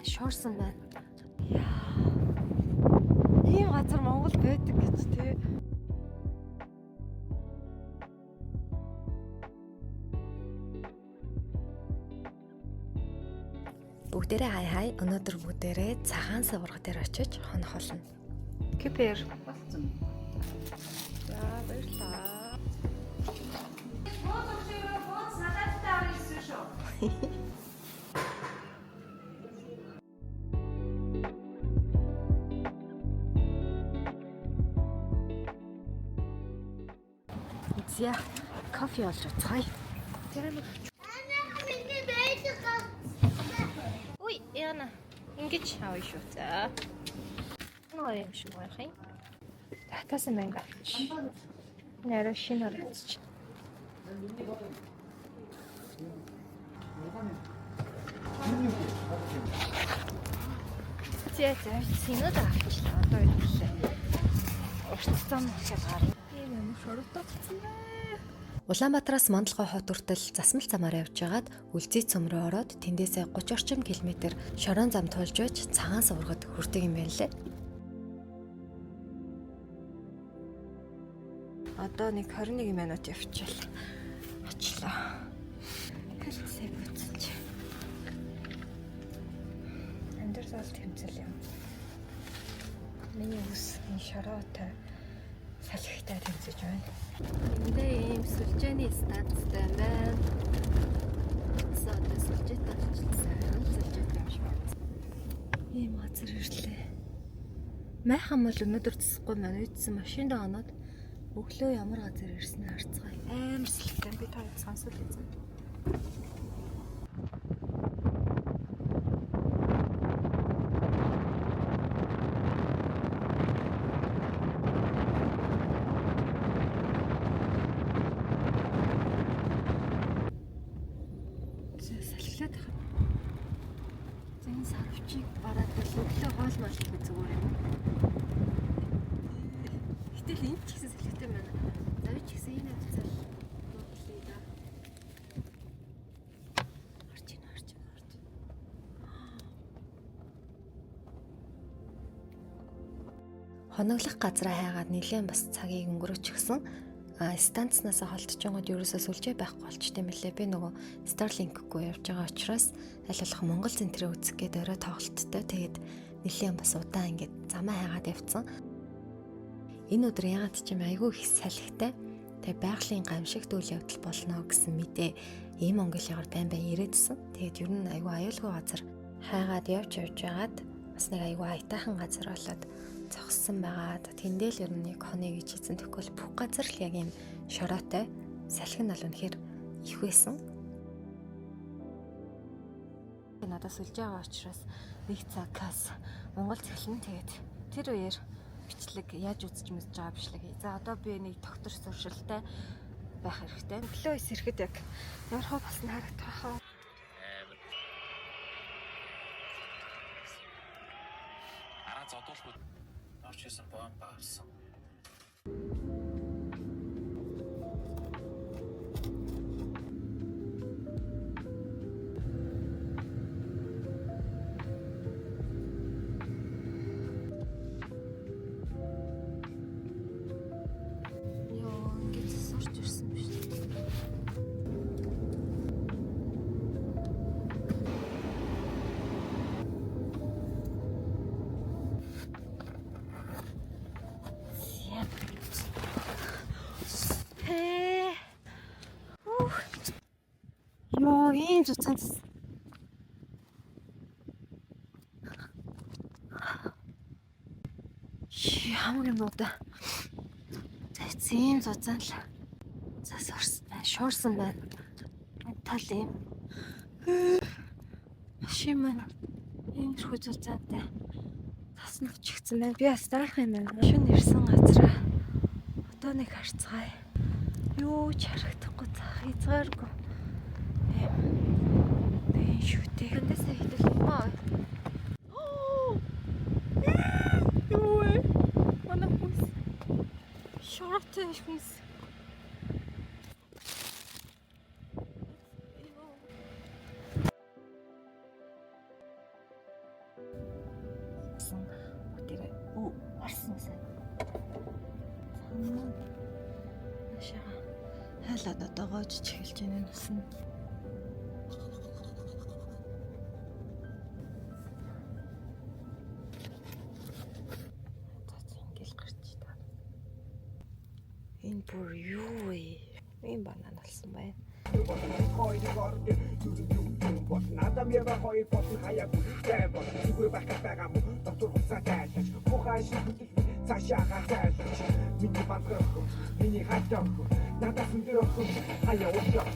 Шуурсан байна. Яа. Ийм газар Монгол байдаг гэж тий. Бүгдээрээ хай. Өнөөдөр бүгдээрээ цагаан сувраг дээр очиж хонох болно. Кипер болсон. За баярлалаа. Вот салаттай авсан шүү. Зя кофе олж уцгаая. Тэр нэг Ой, яна. Ингэж авъя шүү. За. Ноо юм шиг байх юм. Татасан байна гэж. Нэрэ шинэ орчих. Зя синод авчихлаа. Одоо ирлээ. Уртцсан шалгаар. Ийм юм шоротогцсон бай. Улаанбаатараас Мандлгой хот хүртэл засмал замаар явж байгаад Үлзий цөм рүү ороод тэндээсээ 30 орчим километр шорон зам туулж байж цагаан суврагад хүрдэг юм байна лээ. Одоо нэг 21 минут явчихлаа. Очлоо. Хэлцээ бүцэлж. Андерсал тэмцэл юм. Миний ус энэ шороотой салхитай тэмцэж байна. Эндээ ийм сүлжээний станцтай байна. Саадаа сүлжээтэй авчихсан. Сүлжээтэй юм шиг байна. Ийм газар ирлээ. Майхан бол өнөөдөр тасахгүй маань үйдсэн машинд оноод өглөө ямар газар ирсэн харцгаая. Амар сэлгэн би таад сонсол үзэн. Зэн сарвчиг бараад өглөө хоол моолох зүгээр юм. Гэтэл энэ ч гэсэн сэлгэтэй байна. Завж гэсэн энэ хэвцэл бодлоо да. Харж. Хоноглох газраа хайгаад нэлээд бас цагийг өнгөрөөчихсөн. Станцнаас холтчихгод ерөөсөө сүлжээ байхгүй болчтой мөлий. Би нөгөө Starlink-гүй явж байгаа учраас аль болох Монгол центрээ үзэх гээд орой тоглолттой. Тэгээд нэлээд бас удаан ингээд замаа хайгаад явцсан. Энэ өдөр ягаад ч юм айгүй их салхитай. Тэгээ байгалийн гамшигт үйл явдал болно гэсэн мэдээ ийм Монголыгаар байн ирээдсэн. Тэгээд ер нь айгүй аюулгүй газар хайгаад явж байгаад бас нэг айгүй аятайхан газар болоод зогссон байгаа. Тэндэл ер нь нэг хоны гэж хэлсэн. Тэгвэл бүх газар л яг юм шороотой. Салхи нь бол үнэхээр их байсан. Надад сүлж байгаа учраас нэг цагаас Монгол цэглэн тэгээд тэр үеэр бичлэг яаж үзэж мэдж байгаа бичлэг. За одоо би нэг доктор суршилтай байх хэрэгтэй. Өглөө ис ирэхэд яг ярхаа бас харагдах хаа. Араа зодуулгүй авчихсан бомб авсан. Йоо, ийм цуцаас. Ямар юм уу да? За ийм цуцаан л. За шуурсан байна. Тал юм. Машин маань ийм их цуцаатай. Тасна өчгцэн байна. Би бас дарах юм байна. Машин ирсэн газараа. Одоо нэг харцгаая. Юу ч харагдахгүй хязгааргүй. Тэг шүтээ. Тэндээсээ хитэх юм аа. Юу вэ? Манай хүнс. Шортой хүнс. Хайлаад одоо гоожж эхэлж байна нүсэн. Ингээл гарч та. Энэ бүр юу вэ? Ийм банан болсон байна. Надам ява хоёр болсон хаяа бүлтэй бол зүгээр байхад байгаа мó доктор хуцаа тайлж ухаан шиг бүтэл цаашаа хатаалж миний бандрах миний хатаах надад сүндэрх хаяа уушаа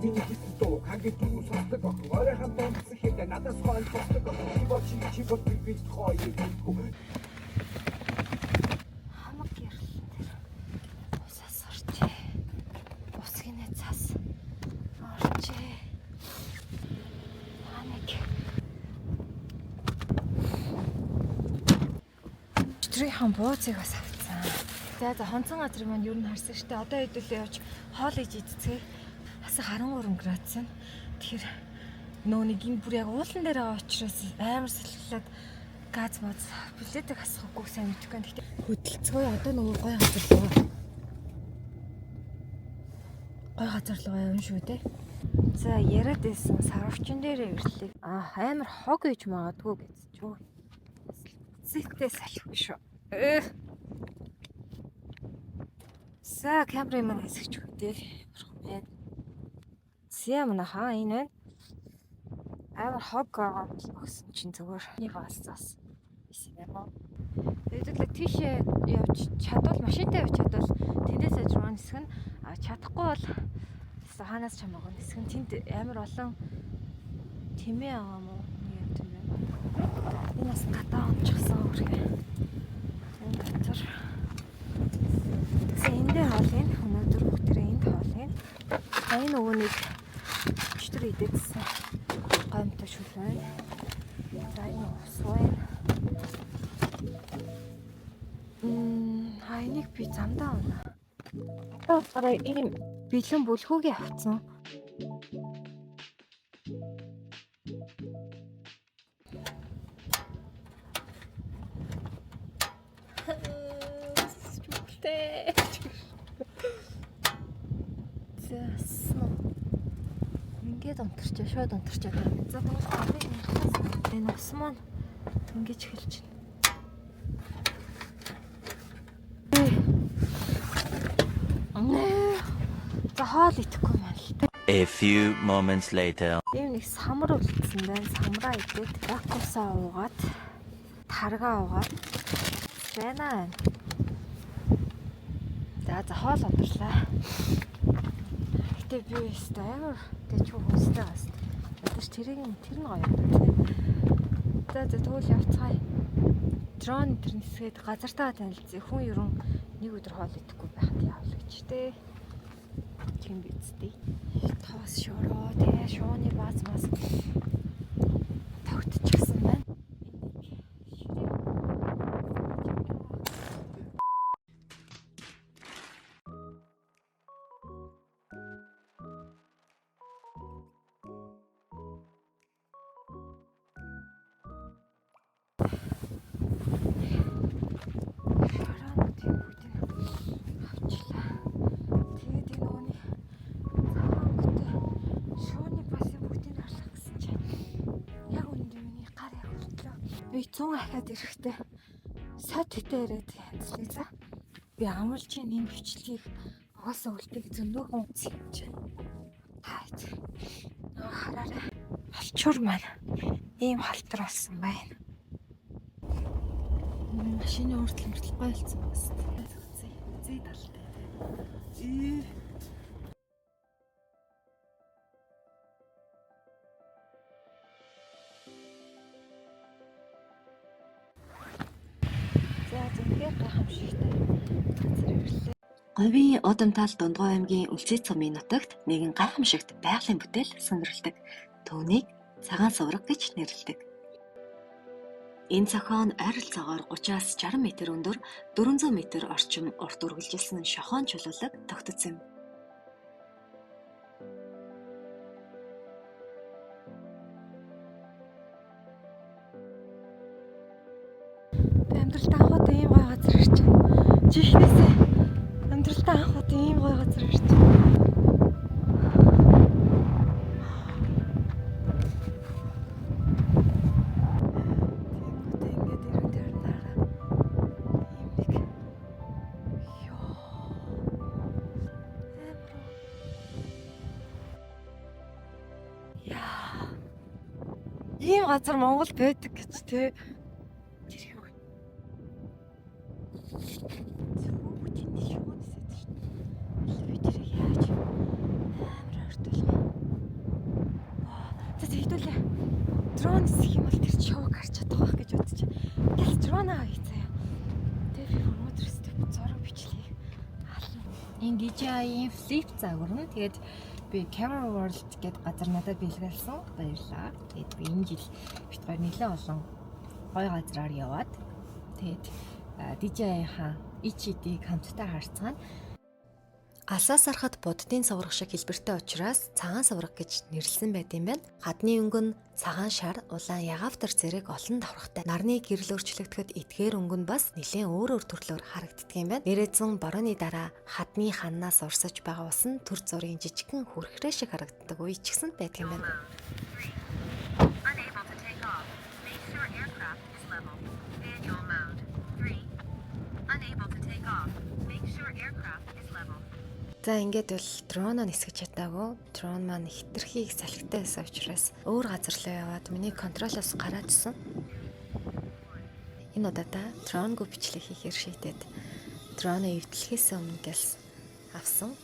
миний хэсдөө хагийн дөрөв сонсдог ах оройхон томцох хэрэгтэй надад соон сонсдог ах чи бол би хоёр Хамаг ярлан дээр усаас орчээ. Усгийн цаас орчээ. Ханаг. Өчтрийнхэн бууцыг бас авцсан. За хонцон газрыг маань юу н харсан штэ. Одоо хэдүүлээ явж хоол иж идцгээ. Хасах 13 градус байна. Тэгэхээр нөө нэг энэ бүр яг уулан дээр байгаа учраас амар сэлгэлээд газ моц билетийг хасахгүй сайн мэдгүй байна. Гэхдээ хөдөлцгөө одоо нөгөө гой газар руу. Гой газар руу явна шүү дээ. За яриад байсан сарвчин дээр ирлээ. Амар хог ээж магадгүй гэж юу. Зэттэй салхив шүү. За камерын маань хэсэгч хөтэй. Бурхан. Зя мана хаа энэ вэ? Амар хог огсон чинь зүгээр нэг басцаас байсан юм аа. Хэдүүлээ тийшээ явж чадвал машинтай явж чадвал тэндээс ажруу нисгэн чадахгүй бол хаанаас ч хамаагүй нисгэн тэнд амар олон тэмээ байгаа мó нэг юм тийм байна. Энэ бас гадаа онцгсон үргээ. Энэ газар. Эндээ хоолын өнөөдөр бүгдээ энд хоолын. Энэ нөгөө нэг өчтөр идэдсэн гомтой шүл байна. За энэ ус байна. Энийг би замдаа унаа. Одоо ийм бэлэн бүлгүүгээ авцсан. Чүлтэй. Зэсэн. Ингээд онторч, шууд онторчод байна. За тэгвэл энэ ус маань ингэж эхэлж байна. За хоол идэхгүй юм л та. A few moments later. Ийм нэг самар үлдсэн байна. Самраа идээд вакуумсаа уугаад таргаа уугаад байна. За хоол одлаа. Гэтэ би өстэй амар гэж хүмүүстэй бас. Өдөр тэр нь гоё юм тийм. За тэгвэл явцгаая. Дрон тэр нисгээд газартаа танилцъя. Хүн ерөн нэг өдөр хоол идэхгүй байхад явла гэж тий. Чин бицтэй. Тоос шороо тий шууны бааз тогтчихсан байна. Би 100 ахаад ирэхдээ сод хөтөө яриад янзлаа за. Би амарч энэ бичлэгийг угаасаа үлдээ зөндөөхон үзэж байна. Хайт. Хараарай. Алчуур маань ийм халтар болсон байна. Машины уртл байлцсан бас. Зээ талтай. Говийн удамтал Дундгой аймгийн Үлцэц цомын нутагт нэгэн гайхамшигт байгалийн бүтээл сонирхолдог. Түүнийг цагаан сувраг гэж нэрлэдэг. Энэ цохон ойролцоогоор 30-аас 60 м өндөр, 400 м орчим урт үргэлжилсэн шохон чулуулаг тогтсон юм. Амьдралдаа анхудаа ийм гоё газар ирж байна. Жихнээсээ амьдралдаа анхудаа ийм гоё газар ирж байна. тийм газар Монгол байдаг гэж тий. Тэр юм. Зүгүүд энэ шүү нэсэж шин. Би тэр яаж амар ортолгоо. За тэгдүүлээ. Дрон нисэх юм бол тэр шоуг харж чадах байх гэж бодож. Гэл дронаа хийцээ. Тэр би өнөөдрөөсөө зураг бичлэгийг ална. Энэ DJI-ийн Flip загвар нь тэгээд би Camera World гэдэг газар надад бэлгэлсэн. Баярлалаа. Тэгээд би энэ жил бит хоёр нэлээд олон гоё газраар яваад тэгээд DJI-ийн HD хамттай харьцаана. Алсаас харахад буддын сувраг шиг хэлбэртэй учраас цагаан сувраг гэж нэрлсэн байт юм байна. Гадны өнгө нь цагаан шар, улаан ягавтар зэрэг олон давхрагтай. Нарны гэрэл өөрчлөгдөхөд эдгээр өнгө нь бас нэлээд өөр төрлөөр харагддаг юм байна. Нэрээзэн борооны дараа хадны ханнаас урсаж байгаа ус нь төр зургийн жижигхэн хүрхрээ шиг харагддаг үе ч гэсэн байдаг юм байна. За ингээд бол дроноо нисгэж чадаагүй. Дрон маань хитрхийг салхитай байсан учраас өөр газар руу яваад миний контролоос гараадсэн. Энэ удаадаа дронгүй бичлэг хийхээр шийдээд дроноо эвдлэхээс өмнө гэлс авсан.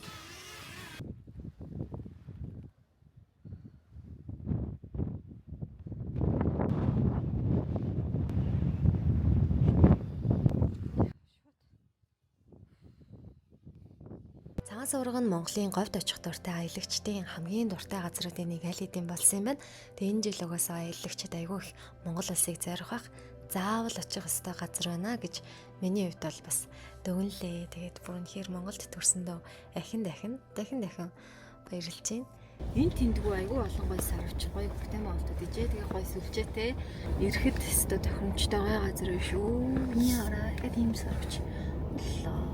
Цагаан сувраг нь Монголын говьд очих дуртай аялагчдын хамгийн дуртай газруудын нэг аль хэдийн болсон юм байна. Тэгээ энэ жил угаасаа аялагчид айгүй их Монгол улсыг зорих бах заавал очих ёстой газар байна гэж миний хувьд бол бас дөвнлээ. Тэгээд бүр үнэхээр Монголд төрсөндөө дахин баярлж байна. Энэ тэмдгүү айгүй олон гоё сарвч гоё бүтээн болтод ижээ тэгээ гоё сүлжээтэй ирэхэд өстө тохиромжтой гоё газар биш үү. Миний араа ихэд ийм сарвч боллоо.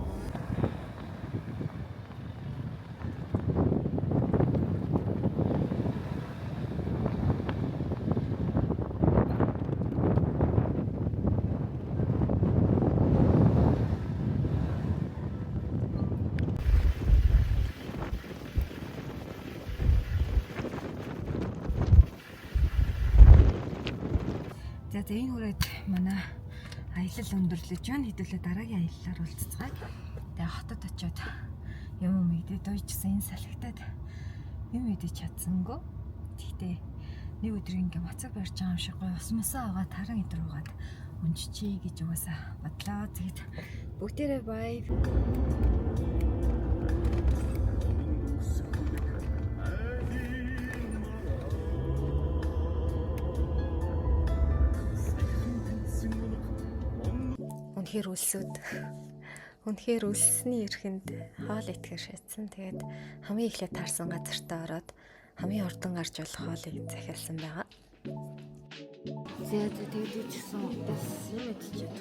За энэ хүрээд манай аялал өндөрлөж байна. Хэдүүлээ дараагийн аяллаар уулзцгаая. Тэгээ хотод очиод юм мэдээд уйчсан энэ салхитад юм мэдэж чадсангүй. Тэгтээ нэг өдрийн ингээм хацаг барьж байгаа юм шиг гоё ус мусаа аваад таран идэр угаад унжичээ гэж угаасаа бодлоо. Тэгээд бүгдээрээ бай. Үнэхээр үлссний эрхэнд хоол итгэр шатсан. Тэгээд хамгийн эхлээд таарсан газартаа ороод хамгийн урдан гарч болох хоолыг захиалсан байгаа. Тэгээд үжигсэн бас юм идчихээд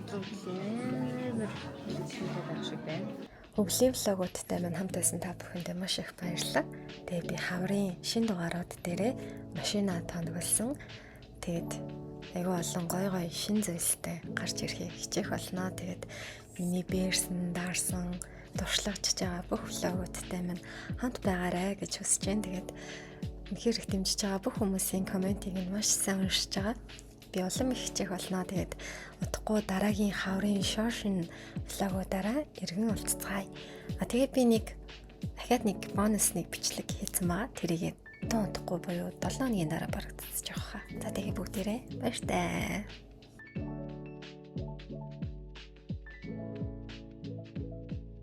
хатруудлаа байх шиг байна. Өвлийн влогуудтай маань хамт байсан та бүхэндээ маш их баярлалаа. Тэгээд би хаврын шинэ дугаарууд дээрээ машина тоногсон. Тэгээд айгүй олон гой шин зүйлстэй гарч ирэхийг хичээх болно. Тэгээд миний бээрсэн, даарсан, туршлагачж байгаа бүх влогуудтай маань хамт байгаарай гэж хүсэж байна. Тэгээд үнэхээр их дэмжиж байгаа бүх хүмүүсийн комментиг нь маш сайн уншиж байгаа. Би улам их хичээх болно. Тэгээд утгагүй дараагийн хаврын шоршин влогуудаараа иргэн уулзцгаая. Тэгээд би дахиад нэг бонусник бичлэг хийсэн байгаа. Тэрийгээ тун утгагүй буюу 7 өдрийн дараа барагдчих жоохоо. За тэгээ бүгдээрээ баяртай.